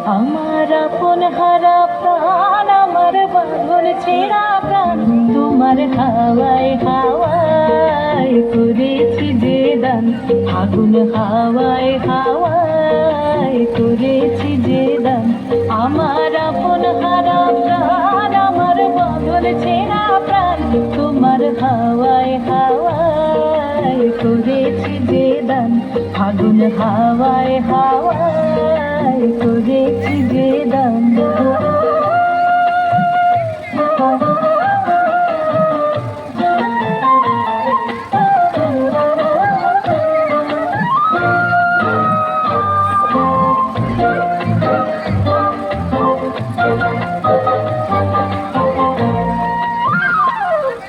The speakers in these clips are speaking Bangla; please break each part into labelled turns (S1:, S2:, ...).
S1: আমার আপন হারা প্রাণ, আমার বাঁধন ছেঁড়া প্রাণ, তোমার হাওয়ায় হাওয়ায় করেছি যে দান। ফাগুন হাওয়ায় হাওয়ায় করেছি যে দান। আমার আপন হারা প্রাণ, আমার বাঁধন ছেঁড়া প্রাণ, তোমার হাওয়ায় হাওয়ায় করেছি যে দান। ফাগুন হাওয়ায় হাওয়ায় করেছি যে দান।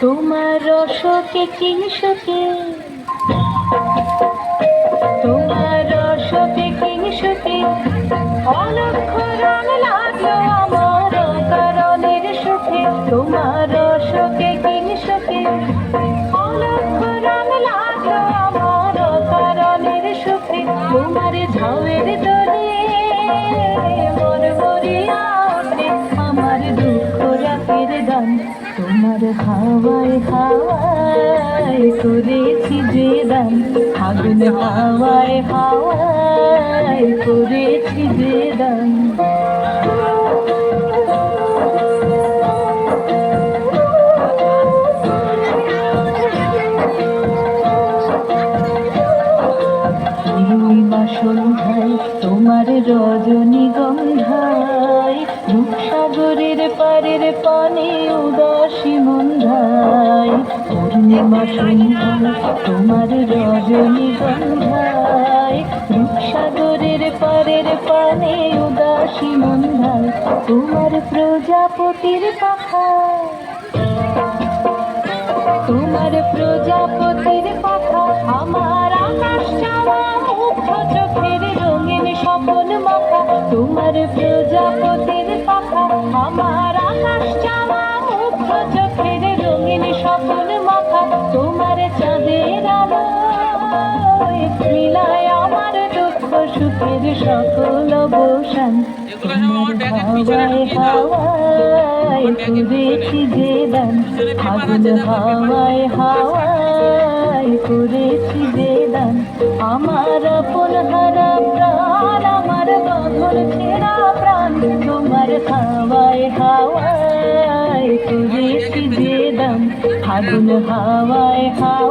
S1: তোমার রসকে কি সুখে, তোমার রসকে কি সুখে অলক্ষ রং লাগলো আমার কারণের সুখে। তোমার রসকে কি সুখে অলক্ষ রং লাগলো আমার কারণের সুখে। তোমার ঝাউয়ের দোলে মন ভরিয়া ওঠে আমার দুঃখ রাতের গান। তোমার হাওয়ায় হাওয়ায় করেছি যে দান। ফাগুন হাওয়ায় হাওয়ায় করেছি যে দান। সন্ধ্যায় তোমার রজনীগন্ধায়, রূপসাগরের পারের পানে উদাসী মন্ধায়। পূর্ণিমা সন্ধ্যায় তোমার রজনীগন্ধায়, রূপসাগরের পারের পানে উদাসী মন্ধায়। তোমার প্রজাপতির পাখায়, তোমার প্রজাপতির পাখা আমার আকাশ চাওয়া মুগ্ধ চোখের রঙিন স্বপন মাখা। তোমার প্রজাপতির পাখা আমার আকাশ চাওয়া মুগ্ধ চোখের রঙিন স্বপন মাখা। তোমার চাঁদের আলোয় মিলায় আমার দুঃখ সুখের সকল অবসান। হাওয়ায় হাওয়ায় করেছি যে দান। ফাগুন হাওয়ায় হাওয়ায় করেছি যে দান। আমার আপন হারা প্রাণ, আমার বাঁধন ছেঁড়া প্রাণ, তোমার হাওয়ায় হাওয়ায় করেছি যে দান। ফাগুন হাওয়ায় হাওয়ায়